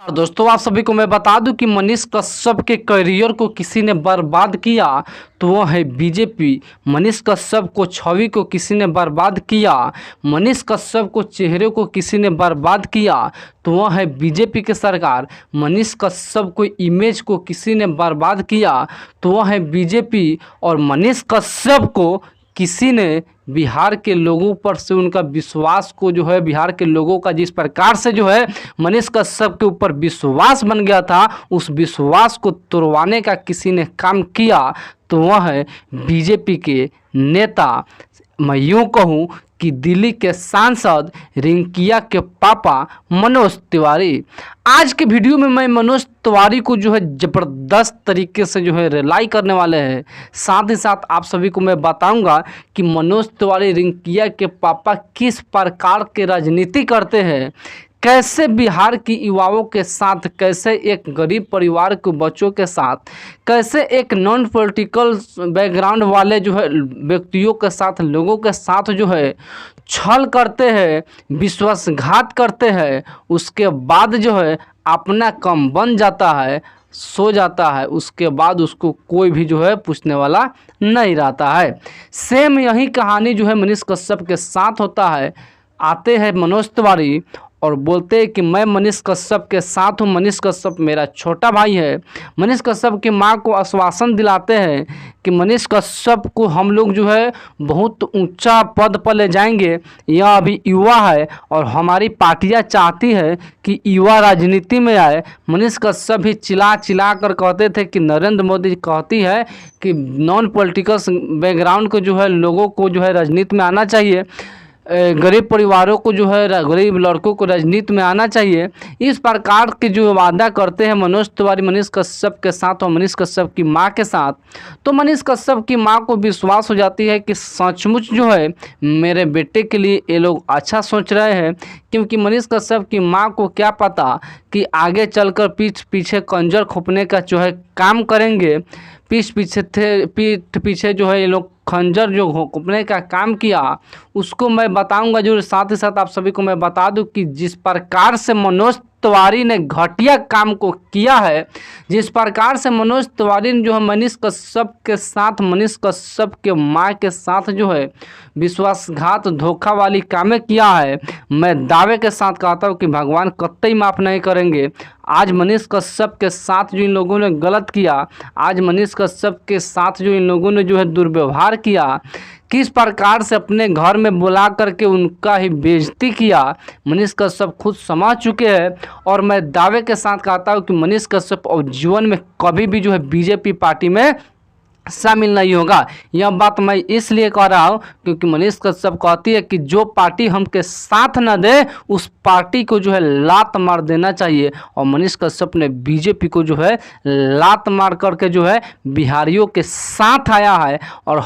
और दोस्तों आप सभी को मैं बता दूं कि मनीष कश्यप के करियर को किसी ने बर्बाद किया तो वो है बीजेपी। मनीष कश्यप को छवि को किसी ने बर्बाद किया, मनीष कश्यप को चेहरे को किसी ने बर्बाद किया तो वह है बीजेपी की सरकार। मनीष कश्यप को इमेज को किसी ने बर्बाद किया तो वह है बीजेपी। और मनीष कश्यप को किसी ने बिहार के लोगों पर से उनका विश्वास को जो है, बिहार के लोगों का जिस प्रकार से जो है मनीष कश्यप के ऊपर विश्वास बन गया था, उस विश्वास को तोड़वाने का किसी ने काम किया तो वह है बीजेपी के नेता। मैं यूँ कहूँ कि दिल्ली के सांसद रिंकिया के पापा मनोज तिवारी। आज के वीडियो में मैं मनोज तिवारी को जो है ज़बरदस्त तरीके से जो है रिलाई करने वाले हैं। साथ ही साथ आप सभी को मैं बताऊंगा कि मनोज तिवारी रिंकिया के पापा किस प्रकार के राजनीति करते हैं, कैसे बिहार की युवाओं के साथ, कैसे एक गरीब परिवार के बच्चों के साथ, कैसे एक नॉन पॉलिटिकल बैकग्राउंड वाले जो है व्यक्तियों के साथ, लोगों के साथ जो है छल करते हैं, विश्वासघात करते हैं, उसके बाद जो है अपना कम बन जाता है, सो जाता है, उसके बाद उसको कोई भी जो है पूछने वाला नहीं रहता है। सेम यही कहानी जो है मनीष कश्यप के साथ होता है। आते हैं मनोज तिवारी और बोलते हैं कि मैं मनीष कश्यप के साथ हूँ, मनीष कश्यप मेरा छोटा भाई है। मनीष कश्यप की मां को आश्वासन दिलाते हैं कि मनीष कश्यप को हम लोग जो है बहुत ऊंचा पद पर ले जाएंगे। यह अभी युवा है और हमारी पार्टियां चाहती है कि युवा राजनीति में आए। मनीष कश्यप भी चिल्ला चिल्ला कर कहते थे कि नरेंद्र मोदी कहती है कि नॉन पॉलिटिकल बैकग्राउंड को जो है लोगों को जो है राजनीति में आना चाहिए, गरीब परिवारों को जो है, गरीब लड़कों को राजनीति में आना चाहिए। इस प्रकार के जो वादा करते हैं मनोज तिवारी मनीष कश्यप के साथ और मनीष कश्यप की मां के साथ, तो मनीष कश्यप की मां को विश्वास हो जाती है कि सचमुच जो है मेरे बेटे के लिए ये लोग अच्छा सोच रहे हैं। क्योंकि मनीष कश्यप की मां को क्या पता कि आगे चलकर पीछे कंजर खोपने का जो है काम करेंगे। पीठ पीछे जो है ये लोग खंजर जो घोंपने का काम किया उसको मैं बताऊंगा जरूर। साथ ही साथ आप सभी को मैं बता दूं कि जिस प्रकार से मनोज तिवारी ने घटिया काम को किया है, जिस प्रकार से मनोज तिवारी ने जो है मनीष कश्यप के साथ, मनीष कश्यप के मां के साथ जो है विश्वासघात धोखा वाली कामें किया है, मैं दावे के साथ कहता हूँ कि भगवान कतई माफ़ नहीं करेंगे। आज मनीष कश्यप के साथ जो इन लोगों ने गलत किया, आज मनीष कश्यप के साथ जो इन लोगों ने जो है दुर्व्यवहार किया, किस प्रकार से अपने घर में बुला करके उनका ही बेइज्जती किया, मनीष कश्यप खुद समझ चुके हैं। और मैं दावे के साथ कहता हूँ कि मनीष कश्यप और जीवन में कभी भी जो है बीजेपी पार्टी में शामिल नहीं होगा। यह बात मैं इसलिए कह रहा हूँ क्योंकि मनीष कश्यप कहती है कि जो पार्टी हमके साथ न दे उस पार्टी को जो है लात मार देना चाहिए। और मनीष कश्यप ने बीजेपी को जो है लात मार करके जो है बिहारियों के साथ आया है। और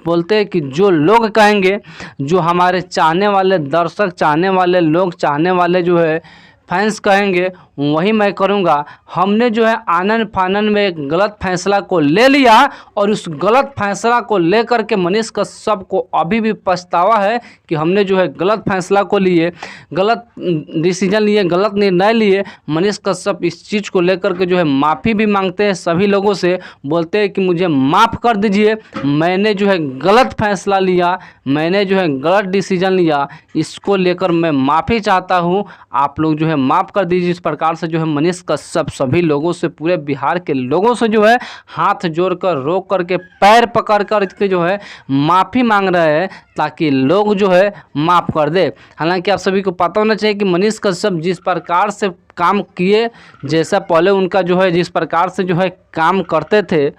बोलते हैं कि जो लोग कहेंगे, जो हमारे चाहने वाले दर्शक, चाहने वाले लोग, चाहने वाले जो है फैंस कहेंगे वही मैं करूंगा। हमने जो है आनन फानन में एक गलत फैसला को ले लिया और उस गलत फैसला को लेकर के मनीष कश्यप को अभी भी पछतावा है कि हमने जो है गलत फैसला को लिए, गलत डिसीजन लिए, गलत निर्णय लिए। मनीष कश्यप इस चीज़ को लेकर के जो है माफ़ी भी मांगते हैं सभी लोगों से, बोलते हैं कि मुझे माफ़ कर दीजिए, मैंने जो है गलत फैसला लिया, मैंने जो है गलत डिसीजन लिया, इसको लेकर मैं माफ़ी चाहता हूँ, आप लोग जो है माफ़ कर दीजिए। इस प्रकार से जो है मनीष कश्यप सभी लोगों से, पूरे बिहार के लोगों से जो है हाथ जोड़कर, रोक करके, पैर पकड़ कर के जो है माफ़ी मांग रहे हैं ताकि लोग जो है माफ़ कर दे। हालांकि आप सभी को पता होना चाहिए कि मनीष कश्यप जिस प्रकार से काम किए, जैसा पहले उनका जो है जिस प्रकार से जो है काम करते थे,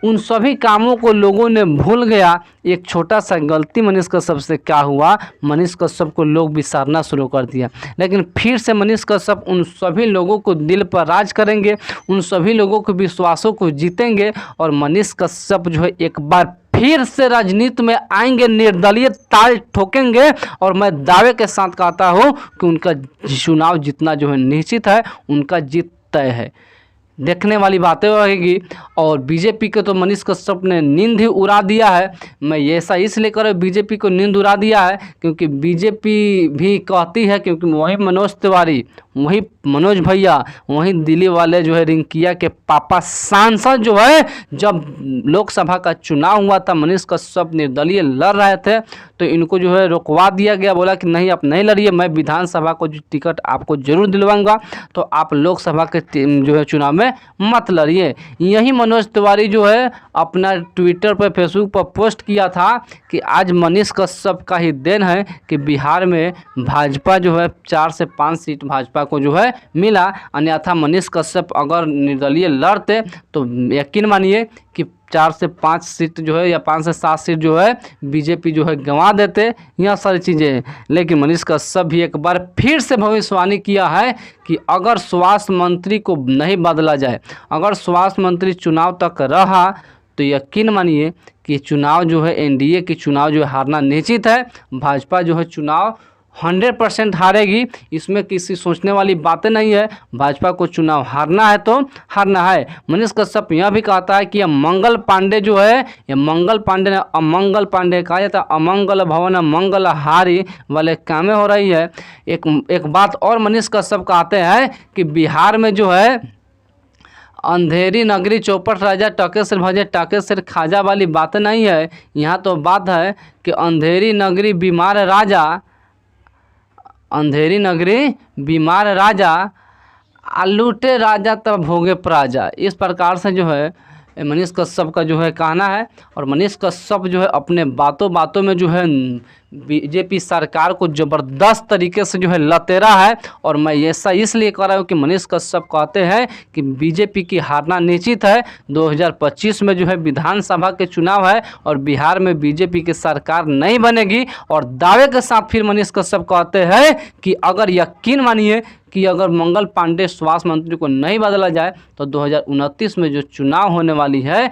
उन सभी कामों को लोगों ने भूल गया। एक छोटा सा गलती मनीष कश्यप से क्या हुआ, मनीष कश्यप को लोग विसारना शुरू कर दिया। लेकिन फिर से मनीष कश्यप उन सभी लोगों को दिल पर राज करेंगे, उन सभी लोगों के विश्वासों को जीतेंगे और मनीष कश्यप जो है एक बार फिर से राजनीति में आएंगे, निर्दलीय ताल ठोकेंगे। और मैं दावे के साथ कहता हूँ कि उनका चुनाव जीतना जो है निश्चित है, उनका जीत तय है। देखने वाली बातें रहेगी। और बीजेपी के तो मनीष कश्यप ने नींद ही उड़ा दिया है। मैं ये ऐसा इसलिए कर बीजेपी को नींद उड़ा दिया है क्योंकि बीजेपी भी कहती है, क्योंकि वही मनोज तिवारी, वही मनोज भैया, वही दिल्ली वाले जो है रिंकिया के पापा सांसद जो है, जब लोकसभा का चुनाव हुआ था मनीष कश्यप निर्दलीय लड़ रहे थे तो इनको जो है रोकवा दिया गया, बोला कि नहीं आप नहीं लड़िए, मैं विधानसभा को जो टिकट आपको जरूर दिलवाऊंगा, तो आप लोकसभा के जो है चुनाव में मत लड़िए। यही मनोज तिवारी जो है अपना ट्विटर पर फेसबुक पर पोस्ट किया था कि आज मनीष कश्यप का ही देन है कि बिहार में भाजपा जो है 4 से 5 सीट भाजपा को जो है मिला, अन्यथा मनीष कश्यप अगर निर्दलीय लड़ते तो यकीन मानिए कि 4 से 5 सीट जो है या 5 से 7 सीट जो है बीजेपी जो है गंवा देते। यह सारी चीज़ें हैं, लेकिन मनीष कश्यप भी एक बार फिर से भविष्यवाणी किया है कि अगर स्वास्थ्य मंत्री को नहीं बदला जाए, अगर स्वास्थ्य मंत्री चुनाव तक रहा तो यकीन मानिए कि चुनाव जो है एनडीए की चुनाव जो है हारना निश्चित है। भाजपा जो है चुनाव 100% हारेगी, इसमें किसी सोचने वाली बातें नहीं है। भाजपा को चुनाव हारना है तो हारना है। मनीष कश्यप यह भी कहता है कि यह मंगल पांडे जो है, ये मंगल पांडे ने अमंगल पांडे कहा जाता है, अमंगल भवन मंगल हारी वाले कामें हो रही है। एक बात और मनीष कश्यप कहते हैं कि बिहार में जो है अंधेरी नगरी चौपट राजा टके सिर भजे टके सिर खाजा वाली बात नहीं है। यहाँ तो बात है कि अंधेरी नगरी बीमार राजा, अंधेरी नगरी बीमार राजा लूटे राजा तब भोगे प्राजा, इस प्रकार से जो है मनीष कश्यप का जो है कहना है। और मनीष कश्यप जो है अपने बातों बातों में जो है बीजेपी सरकार को ज़बरदस्त तरीके से जो है लतेरा है। और मैं ऐसा इसलिए कर रहा हूँ कि मनीष कश्यप कहते हैं कि बीजेपी की हारना निश्चित है। 2025 में जो है विधानसभा के चुनाव है और बिहार में बीजेपी की सरकार नहीं बनेगी। और दावे के साथ फिर मनीष कश्यप कहते हैं कि अगर यकीन मानिए कि अगर मंगल पांडे स्वास्थ्य मंत्री को नहीं बदला जाए तो 2029 में जो चुनाव होने वाली है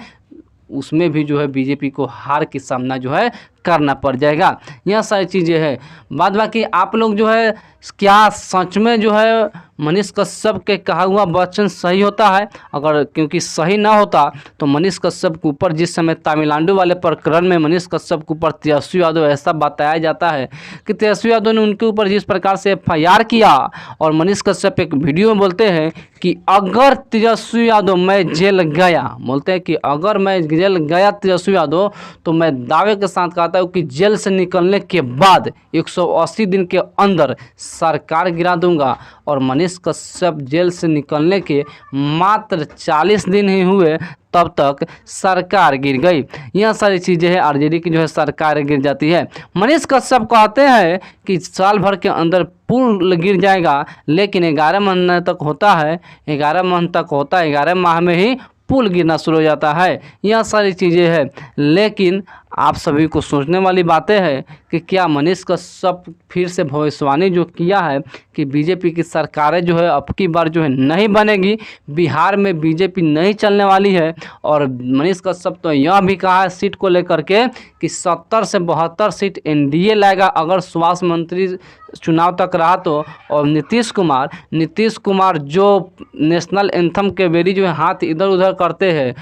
उसमें भी जो है बीजेपी को हार की सामना जो है करना पड़ जाएगा। यह सारी चीज़ें हैं। बाद बाकी आप लोग जो है क्या सच में जो है मनीष कश्यप के कहा हुआ वचन सही होता है? अगर क्योंकि सही ना होता तो मनीष कश्यप के ऊपर जिस समय तमिलनाडु वाले प्रकरण में मनीष कश्यप के ऊपर तेजस्वी यादव ऐसा बताया जाता है कि तेजस्वी यादव ने उनके ऊपर जिस प्रकार से FIR किया और मनीष कश्यप एक वीडियो में बोलते हैं कि अगर तेजस्वी यादव मैं जेल गया, बोलते हैं कि अगर मैं जेल गया तेजस्वी यादव तो मैं दावे के साथ कहता हूँ कि जेल से निकलने के बाद 180 दिन के अंदर सरकार गिरा दूंगा। और मनीष कश्यप जेल से निकलने के मात्र 40 दिन ही हुए तब तक सरकार गिर गई। यह सारी चीज़ें हैं, आरजेडी की जो है सरकार गिर जाती है। मनीष कश्यप कहते हैं कि साल भर के अंदर पुल गिर जाएगा, लेकिन 11 महीने तक होता है, 11 माह तक होता है, 11 माह में ही पुल गिरना शुरू हो जाता है। यह सारी चीज़ें हैं, लेकिन आप सभी को सोचने वाली बातें हैं कि क्या मनीष कश्यप फिर से भविष्यवाणी जो किया है कि बीजेपी की सरकारें जो है अब की बार जो है नहीं बनेगी, बिहार में बीजेपी नहीं चलने वाली है। और मनीष कश्यप तो यह भी कहा है सीट को लेकर के कि 70 से 72 सीट एनडीए लाएगा अगर स्वास्थ्य मंत्री चुनाव तक रहा तो। और नीतीश कुमार जो नेशनल एंथम के बेरी जो है हाथ इधर उधर करते हैं,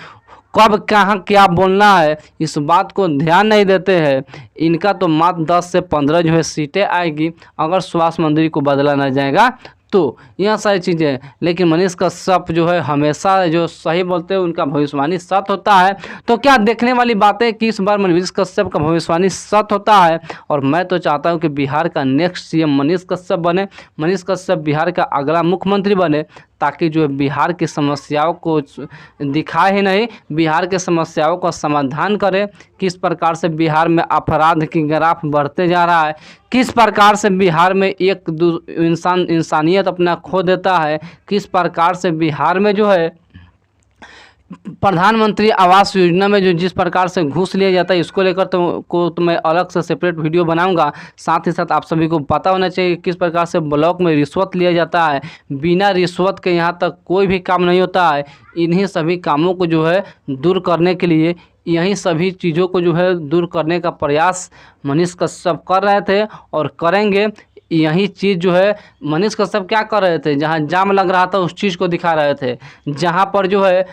कब कहाँ क्या बोलना है इस बात को ध्यान नहीं देते हैं। इनका तो मात्र 10 से 15 जो है सीटें आएगी अगर स्वास्थ्य मंत्री को बदला ना जाएगा तो। यह सारी चीज़ें, लेकिन मनीष कश्यप जो है हमेशा जो सही बोलते हैं उनका भविष्यवाणी सच होता है। तो क्या देखने वाली बातें कि इस बार मनीष कश्यप का भविष्यवाणी सच होता है। और मैं तो चाहता हूं कि बिहार का नेक्स्ट सीएम मनीष कश्यप बने, मनीष कश्यप बिहार का अगला मुख्यमंत्री बने, ताकि जो बिहार की समस्याओं को दिखाए ही नहीं, बिहार के समस्याओं का समाधान करे। किस प्रकार से बिहार में अपराध की ग्राफ बढ़ते जा रहा है, किस प्रकार से बिहार में एक इंसानियत अपना खो देता है, किस प्रकार से बिहार में जो है प्रधानमंत्री आवास योजना में जो जिस प्रकार से घूस लिया जाता है, इसको लेकर तो मैं अलग से सेपरेट वीडियो बनाऊंगा। साथ ही साथ आप सभी को पता होना चाहिए किस प्रकार से ब्लॉक में रिश्वत लिया जाता है। बिना रिश्वत के यहाँ तक कोई भी काम नहीं होता है। इन्हीं सभी कामों को जो है दूर करने के लिए, यही सभी चीज़ों को जो है दूर करने का प्रयास मनीष कश्यप कर रहे थे और करेंगे। यही चीज़ जो है मनीष कश्यप क्या कर रहे थे, जहाँ जाम लग रहा था उस चीज़ को दिखा रहे थे, जहाँ पर जो है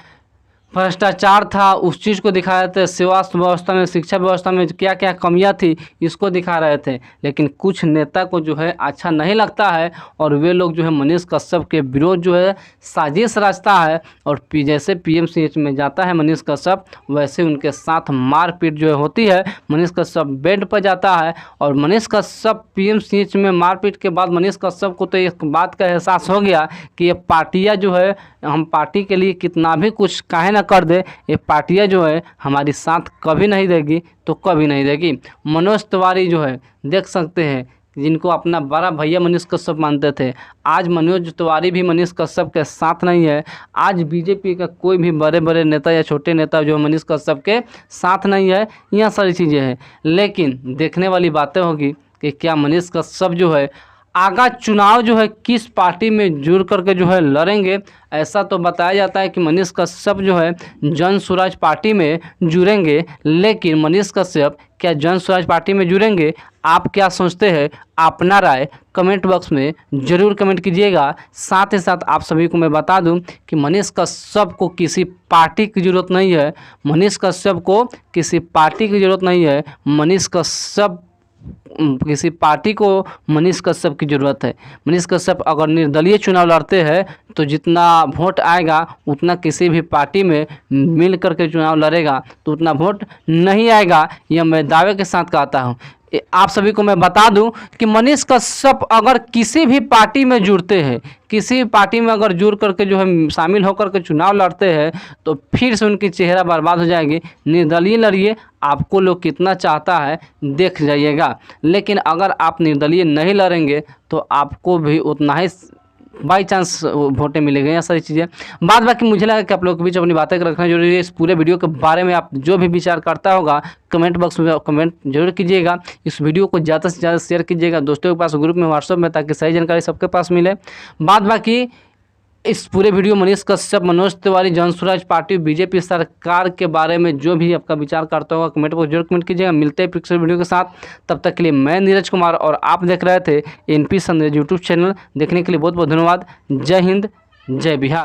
भ्रष्टाचार था उस चीज़ को दिखा रहे थे, स्वास्थ्य व्यवस्था में, शिक्षा व्यवस्था में क्या क्या कमियां थी इसको दिखा रहे थे। लेकिन कुछ नेता को जो है अच्छा नहीं लगता है और वे लोग जो है मनीष कश्यप के विरोध जो है साजिश रचता है और जैसे पीएमसीएच में जाता है मनीष कश्यप वैसे उनके साथ मारपीट जो है होती है। मनीष कश्यप बेड पर जाता है और मनीष कश्यप पीएमसीएच में मारपीट के बाद मनीष कश्यप को तो एक बात का एहसास हो गया कि ये पार्टियाँ जो है, हम पार्टी के लिए कितना भी कुछ काहे ना कर दे, ये पार्टियाँ जो है हमारी साथ कभी नहीं देगी तो कभी नहीं देगी। मनोज तिवारी जो है देख सकते हैं, जिनको अपना बड़ा भैया मनीष कश्यप मानते थे, आज मनोज तिवारी भी मनीष कश्यप के साथ नहीं है। आज बीजेपी का कोई भी बड़े बड़े नेता या छोटे नेता जो मनीष कश्यप के साथ नहीं है। यह सारी चीज़ें हैं, लेकिन देखने वाली बातें होगी कि क्या मनीष कश्यप जो है आगा चुनाव जो है किस पार्टी में जुड़ करके जो है लड़ेंगे। ऐसा तो बताया जाता है कि मनीष कश्यप जो है जन स्वराज पार्टी में जुड़ेंगे, लेकिन मनीष कश्यप क्या जन स्वराज पार्टी में जुड़ेंगे? आप क्या सोचते हैं? अपना राय कमेंट बॉक्स में ज़रूर कमेंट कीजिएगा। साथ ही साथ आप सभी को मैं बता दूं कि मनीष कश्यप को किसी पार्टी की ज़रूरत नहीं है। मनीष कश्यप को किसी पार्टी की ज़रूरत नहीं है। मनीष कश्यप किसी पार्टी को मनीष कश्यप की ज़रूरत है। मनीष कश्यप अगर निर्दलीय चुनाव लड़ते हैं तो जितना वोट आएगा उतना किसी भी पार्टी में मिल करके चुनाव लड़ेगा तो उतना वोट नहीं आएगा। यह मैं दावे के साथ कहता हूँ। आप सभी को मैं बता दूं कि मनीष कश्यप अगर किसी भी पार्टी में जुड़ते हैं, किसी पार्टी में अगर जुड़ करके जो है शामिल होकर के चुनाव लड़ते हैं तो फिर से उनकी चेहरा बर्बाद हो जाएगी। निर्दलीय लड़िए, आपको लोग कितना चाहता है देख जाइएगा। लेकिन अगर आप निर्दलीय नहीं लड़ेंगे तो आपको भी उतना ही बाई चांस वोटें मिलेंगे। या सारी चीज़ें बाद बाकी मुझे लगा कि आप लोगों के बीच अपनी बातें रखना जरूरी है। इस पूरे वीडियो के बारे में आप जो भी विचार करता होगा कमेंट बॉक्स में कमेंट जरूर कीजिएगा। इस वीडियो को ज़्यादा से ज़्यादा शेयर कीजिएगा दोस्तों के पास, ग्रुप में, व्हाट्सएप में, ताकि सही जानकारी सबके पास मिले। बाद बाकी इस पूरे वीडियो मनीष कश्यप, मनोज तिवारी, जन स्वराज पार्टी, बीजेपी सरकार के बारे में जो भी आपका विचार करता होगा कमेंट बॉक्स जरूर कमेंट कीजिएगा। मिलते हैं पिक्चर वीडियो के साथ, तब तक के लिए मैं नीरज कुमार और आप देख रहे थे एनपी संदेश यूट्यूब चैनल। देखने के लिए बहुत बहुत धन्यवाद। जय हिंद, जय बिहार।